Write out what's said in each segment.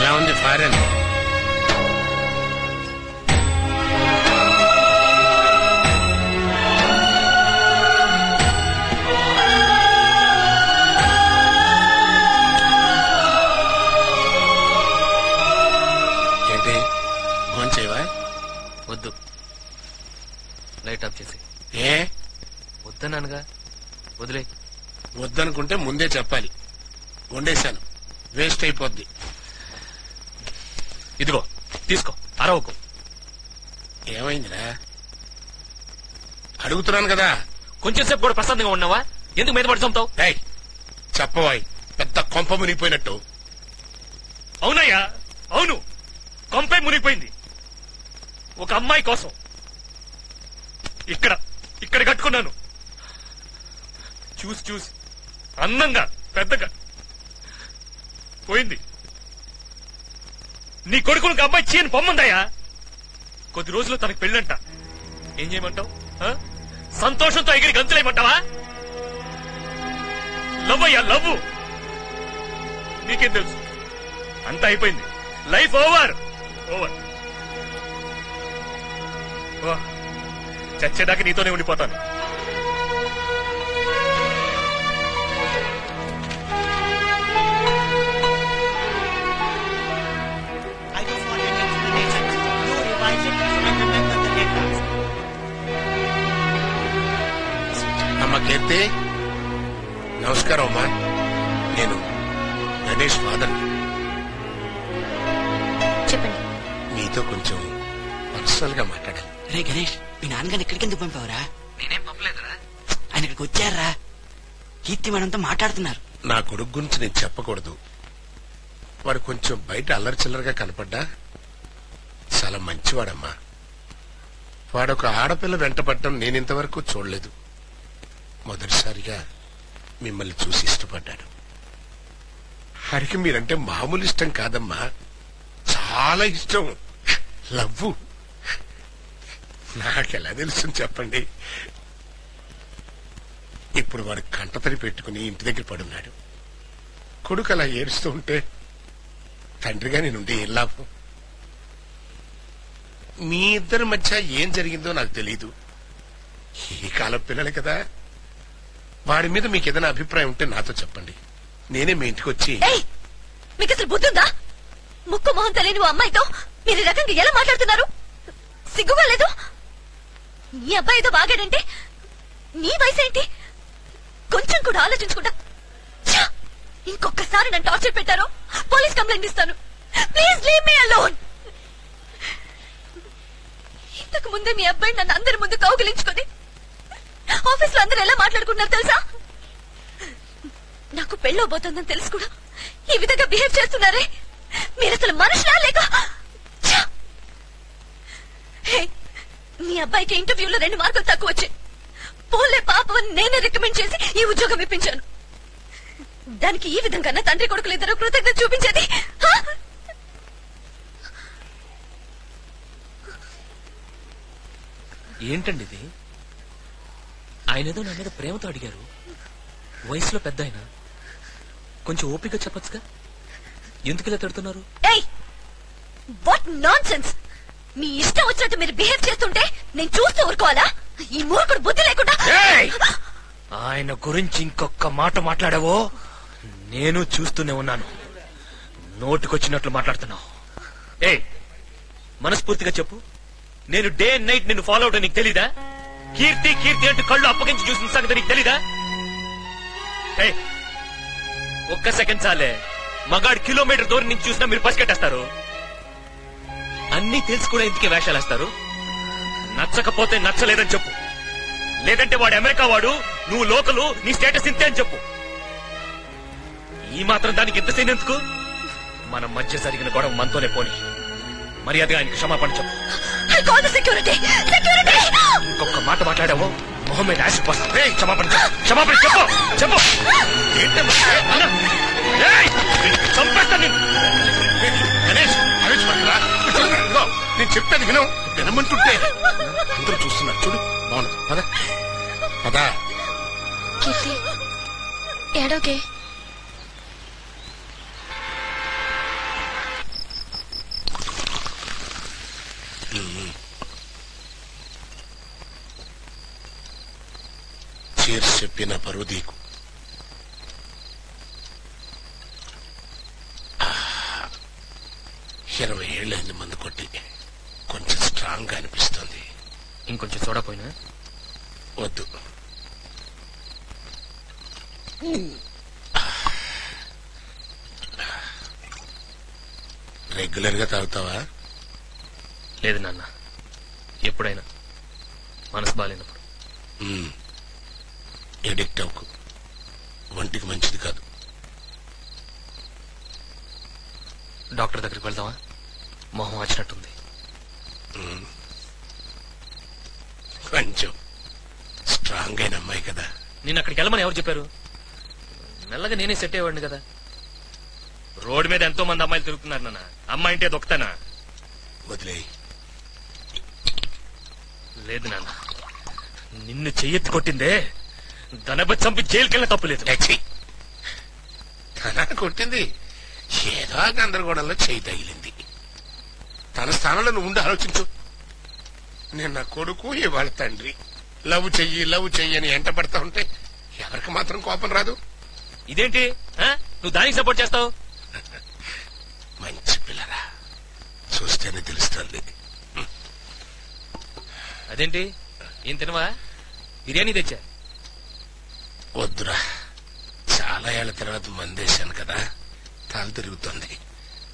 ఎలా ఉంది ఫారెన్? ఏంటి ఫోన్ చేయవా? వద్దు, లైట్ ఆఫ్ చేసి. ఏ వద్దన్నానుగా, వదిలే. వద్దనుకుంటే ముందే చెప్పాలి. వండేశాను, వేస్ట్ అయిపోద్ది. ఇదిగో తీసుకో, అరవకు. ఏమైందిరా? అడుగుతున్నాను కదా. కొంచెం సేపు కూడా ప్రశాంతంగా ఉన్నావా? ఎందుకు మీద పడి చంపుతావు? చెప్పవాయ్, పెద్ద కొంప మునిగిపోయినట్టు. అవునయ్యా, అవును, కొంపే మునిగిపోయింది. ఒక అమ్మాయి కోసం ఇక్కడ కట్టుకున్నాను. చూసి అందంగా పెద్దగా పోయింది. నీ కొడుకునికి అబ్బాయి చేయని పొమ్మందయ్యా. కొద్ది రోజుల్లో తనకు పెళ్ళంట. ఏం చేయమంటావు? సంతోషంతో ఎగిరి గంతులేయమంటావా? లవ్ అయ్యా, లవ్. నీకేం తెలుసు? అంతా అయిపోయింది. Life over. చచ్చేదాకా నీతోనే ఉండిపోతాను. అమ్మ కీర్తి, నమస్కారం అమ్మా. నేను గణేష్ ఫాదర్. చెప్పండి. మీతో కొంచెం పర్సనల్ గా మాట్లాడాలి. రే గణేష్, మీ నాన్నగారిని ఎక్కడికి ఎందుకు పంపావురా? నేనేం పంపలేదురా. ఆయన ఇక్కడికి వచ్చారా? కీర్తి మేడంతో మాట్లాడుతున్నారు. నా కొడుకు గురించి నేను చెప్పకూడదు. వాడు కొంచెం బయట అల్లరి చిల్లరగా కనపడ్డా చాలా మంచివాడమ్మా. వాడొక ఆడపిల్ల వెంటపడటం నేనింతవరకు చూడలేదు. మొదటిసారిగా మిమ్మల్ని చూసి ఇష్టపడ్డాడు. హరికి మీరంటే మామూలు ఇష్టం కాదమ్మా, చాలా ఇష్టం. లవ్వు. నాకెలా తెలుసు చెప్పండి. ఇప్పుడు వాడు కంటతడి పెట్టుకుని ఇంటి దగ్గర పడున్నాడు. కొడుకు అలా ఏడుస్తూ ఉంటే తండ్రిగా నేనుండే ఏం లాభం? మీ ఇద్దరి మధ్య ఏం జరిగిందో నాకు తెలీదు. ఈ కాలం పిల్లలు కదా. వాడి మీద మీకు ఏదైనా అభిప్రాయం ఉంటే నాతో చెప్పండి. నేనే మీ ఇంటికి వచ్చి. మీకు అసలు బుద్ధుందా? ముక్కు మొహం తెలియని అమ్మాయితో మీరు ఈ రకంగా ఎలా మాట్లాడుతున్నారు? సిగ్గుగా లేదు? నీ అబ్బాయి ఏదో బాగాడంటే నీ వయసు ఏంటి? కొంచెం కూడా ఆలోచించుకుంటా. ఇంకొకసారి నన్ను టార్చర్ పెట్టారో పోలీస్ కంప్లైంట్ ఇస్తాను. Please leave me alone. ఇంతకు ముందే మీ అబ్బాయి నన్ను అందరి ముందు కౌగిలించుకొని ఆఫీస్ లో అందరూ ఎలా మాట్లాడుకున్నారు తెలుసా? నాకు పెళ్ళవబోతుందని తెలుసు కూడా ఈ విధంగా బిహేవ్ చేస్తున్నారే. మీరు అసలు మనుషులా లేక? మీ అబ్బాయికి ఇంటర్వ్యూలో 2 మార్కులు తక్కువ వచ్చాయి. పోలే పాపం నేనే రికమెండ్ చేసి ఈ ఉద్యోగం ఇప్పించాను. దానికి ఈ విధంగా తండ్రి కొడుకులు ఇద్దరు కృతజ్ఞత చూపించేది? ఏంటండి ఇది? ఆయన ఏదో నా మీద ప్రేమతో అడిగారు. వయసులో పెద్ద ఆయన, కొంచెం ఓపిక చెప్పచ్చుగా. ఎందుకు ఇలా తిడుతున్నారు? What nonsense! మీ ఇష్టం వచ్చినట్టు మీరు బిహేవ్ చేస్తుంటే నేను చూస్తూ ఊరుకోవాలా? ఈ మూర్ఖుడు బుద్ధి లేకుండా. ఆయన గురించి ఇంకొక మాట మాట్లాడావో నేను చూస్తూనే ఉన్నాను. నోటికొచ్చినట్లు మాట్లాడుతున్నావు. మనస్ఫూర్తిగా చెప్పు, నేను డే అండ్ నైట్ నిన్ను ఫాలో అవడం నీకు తెలీదా? కీర్తి కీర్తి అంటూ కళ్ళు అప్పగించి చూసిన సంగతి నీకు తెలీదా? ఒక్క సెకండ్ చాలే. మగాడు కిలోమీటర్ దూరం నుంచి చూసినా మీరు పసిగట్టేస్తారు. అన్ని తెలిసి కూడా ఇంటికి వేషాలేస్తారు. నచ్చకపోతే నచ్చలేదని చెప్పు. లేదంటే వాడు అమెరికా వాడు, నువ్వు లోకలు, నీ స్టేటస్ ఇంతే అని చెప్పు. ఈ మాత్రం దానికి ఎంత సీన్ ఎందుకు? మన మధ్య జరిగిన గొడవ మనతోనే పోని. మర్యాదగా ఆయనకి క్షమాపణ చెప్పు. ఇంకొక మాట మాట్లాడావో మొహం మీద యాసిడ్ పోస్తా. క్షమాపణ క్షమాపణ చెప్పు చెప్పు. చంపేస్తా నేను. నేను చెప్పేది విను. వినమంటుంటే అందరూ చూస్తున్నారు చూడు. బాగున్నా పద పద. కీర్తి ఏడోకే. చీర్స్ చెప్పిన పరుదీకు. 20 ఏళ్ళైంది మందు కొట్టి, కొంచెం స్ట్రాంగ్ గా అనిపిస్తుంది. ఇంకొంచెం చూడపోయినా వద్దు. రెగ్యులర్ గా తాగుతావా? లేదు నాన్న, ఎప్పుడైనా మనసు బాగాలేనప్పుడు. ఎడిక్ట్ అవ్వకు, ఒంటికి మంచిది కాదు. డాక్టర్ దగ్గరికి వెళ్దామా? మొహం వచ్చినట్టుంది. కొంచెం స్ట్రాంగ్ అయిన అమ్మాయి కదా. నేను అక్కడికి వెళ్ళమని ఎవరు చెప్పారు? మెల్లగా నేనే సెట్ అయ్యేవాడిని కదా. రోడ్డు మీద ఎంతో మంది అమ్మాయిలు తిరుగుతున్నారు నాన్న. అమ్మాయి అంటే దొక్కుతానా? వదిలే. లేదు నాన్న, నిన్ను చెయ్యెత్తి కొట్టిందే దనబ చంపి జైలుకెళ్ళిన తప్పులేదు. తన కొట్టింది ఏదో గందరగోళంలో చేయి తగిలింది. తన స్థానంలో నువ్వు ఉండి ఆలోచించు. నేను నా కొడుకు, ఇవాళ తండ్రి. లవ్ చెయ్యి అని ఎంట పడతా ఉంటే ఎవరికి మాత్రం కోపం రాదు? ఇదేంటి నువ్వు దానికి సపోర్ట్ చేస్తావు? మంచి పిల్లరా, చూస్తేనే తెలుస్తుంది. అదేంటి, ఏం తినవా? బిర్యానీ తెచ్చా. వద్దురా, చాలా ఏళ్ల తర్వాత మందేశాను కదా, తాలు తిరుగుతుంది.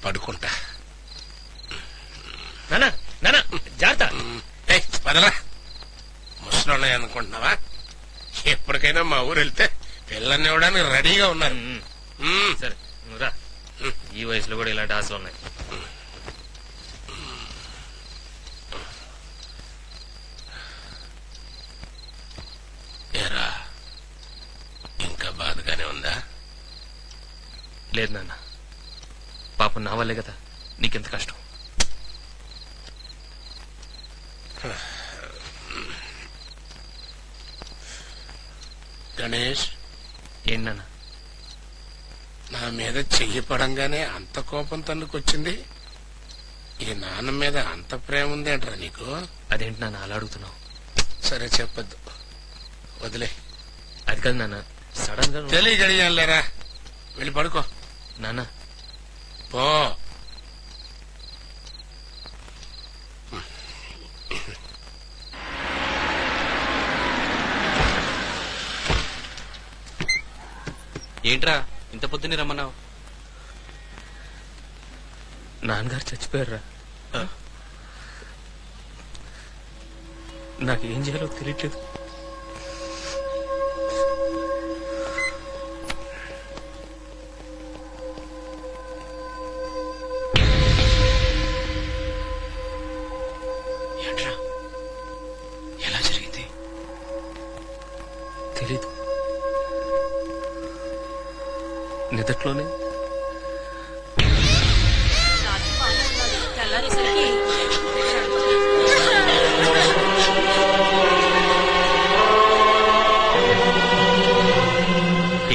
పడుకుంటా. నానా నానా జాగ్రత్త. పదరా, ముసలోళ్ళ అనుకుంటున్నావా? ఎప్పటికైనా మా ఊరు వెళ్తే పిల్లల్ని ఇవ్వడానికి రెడీగా ఉన్నారు. సరే రా, ఈ వయసులో కూడా ఇలాంటి ఆశలు ఉన్నాయి. ఏరా, ఇంకా బాధగానే ఉందా? లేదు నాన్న, పాపం నా వల్లే కదా నీకెంత కష్టం. గణేష్, ఏంటి నాన్న? నా మీద చెయ్యి పడంగానే అంత కోపం తన్నుకొచ్చింది. ఈ నాన్న మీద అంత ప్రేమ ఉందేంట్రా నీకు? అదేంటి నాన్న అలా అడుగుతున్నావు? సరే చెప్పద్దు, వదిలే. అది కాదు నాన్న, సడన్ గా తెలియగడిగానులేరా, వెళ్ళి పడుకో. నాన్న పో. ఏంట్రా ఇంత పొద్దున్నే రమ్మన్నావు? నాన్నగారు చచ్చిపోయారా? నాకేం చేయాలో తెలియట్లేదు. ఏంట్రా, ఎలా జరిగింది? తెలీదు. నిదట్లోనే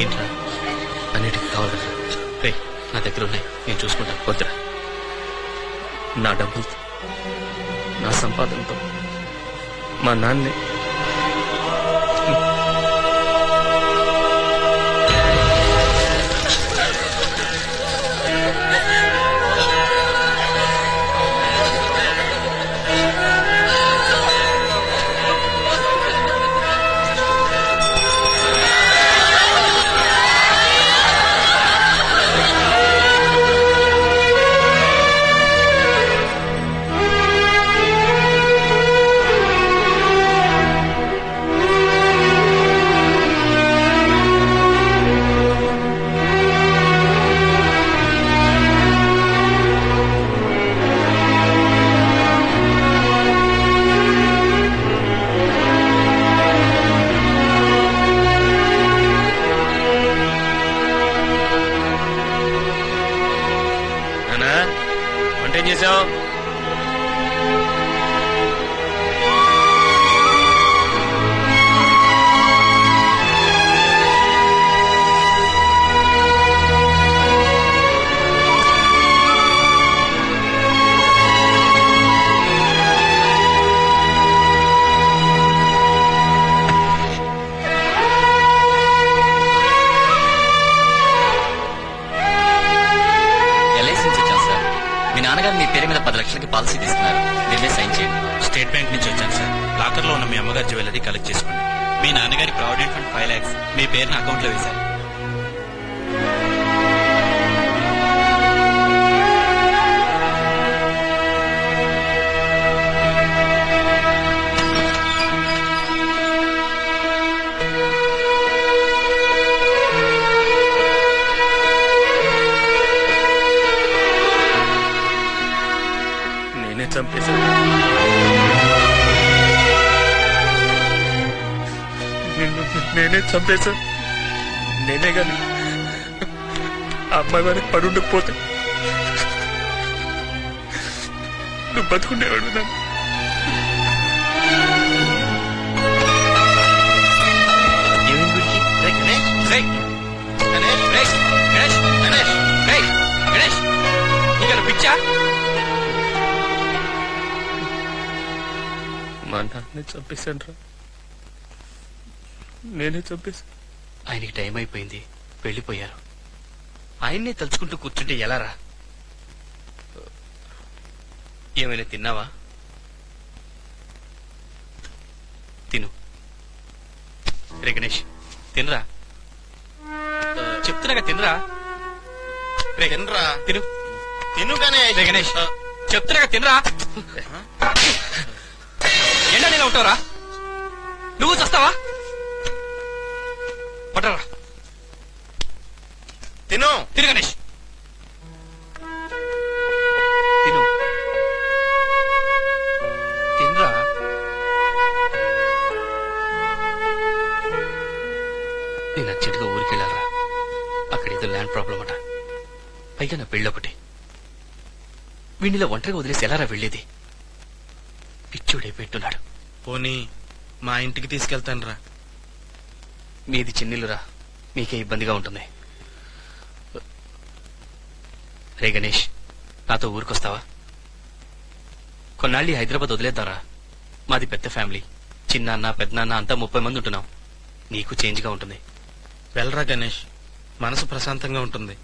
ఏంట్రా, అన్నిటికీ కావాలి కదా? రే, నా దగ్గర ఉన్నాయి, నేను చూసుకుంటాను. వద్దురా, నా డబ్బులతో, నా సంపాదనతో మా నాన్నే చేసావు. నాన్నగారు మీ పేరు మీద 10 లక్షలకి పాలసీ తీసుకున్నారు. దీన్నే సైన్ చేయండి. స్టేట్ బ్యాంక్ నుంచి వచ్చాను సార్. లాకర్ లో ఉన్న మీ అమ్మగారి జ్యువెలరీ కలెక్ట్ చేసుకోండి. మీ నాన్నగారి ప్రావిడెంట్ ఫండ్ 5 lakhs మీ పేరున అకౌంట్ లో వేశారు. నేనే చంపేశాను. నేనే చంపేశాను. నేనే గాని ఆ అమ్మాయి వారికి పడుండకపోతే నువ్వు బతుకుండేవాడు. నన్ను ఏమేం గురించి? గణేష్ గణేష్ గణేష్ గణేష్ గణేష్ గణేష్ గణేష్ నీకు పిచ్చా? మా నాన్నే చంపేశాను రా. నేనే చంపేశాను. ఆయనకి టైం అయిపోయింది, వెళ్ళిపోయారు. ఆయన్నే తలుచుకుంటూ కూర్చుంటే ఎలా రా? ఏమైనా తిన్నావా? తిను. రే గణేష్ తినరా, చెప్తున్నాగా తినరా. రే తినరా. తిను తిను గణేష్. రే గణేష్ చెప్తున్నాగా తినరా. ఎండా నీలా ఉంటావురా? నువ్వు చస్తావా? పట్టరా. తిను. తిను గణేష్ తిను. తినరా. నేను అర్జెంటుగా ఊరికెళ్ళాలరా. అక్కడ ఏదో ల్యాండ్ ప్రాబ్లం అట. పైగా నా పెళ్ళొకటి. వీణిలో ఒంటరిగా వదిలేసి ఎలారా వెళ్ళేది? పిచ్చుడైపోయింటున్నాడు. పోనీ మా ఇంటికి తీసుకెళ్తాను రా. మీది చిన్నిల్లురా, మీకే ఇబ్బందిగా ఉంటుంది. రే గణేష్ నాతో ఊరికొస్తావా? కొన్నాళ్ళు హైదరాబాద్ వదిలేద్దారా. మాది పెద్ద ఫ్యామిలీ. చిన్నాన్న పెద్దనాన్న అంతా 30 మంది ఉంటున్నాం. నీకు చేంజ్ గా ఉంటుంది. వెళ్ళరా గణేష్, మనసు ప్రశాంతంగా ఉంటుంది.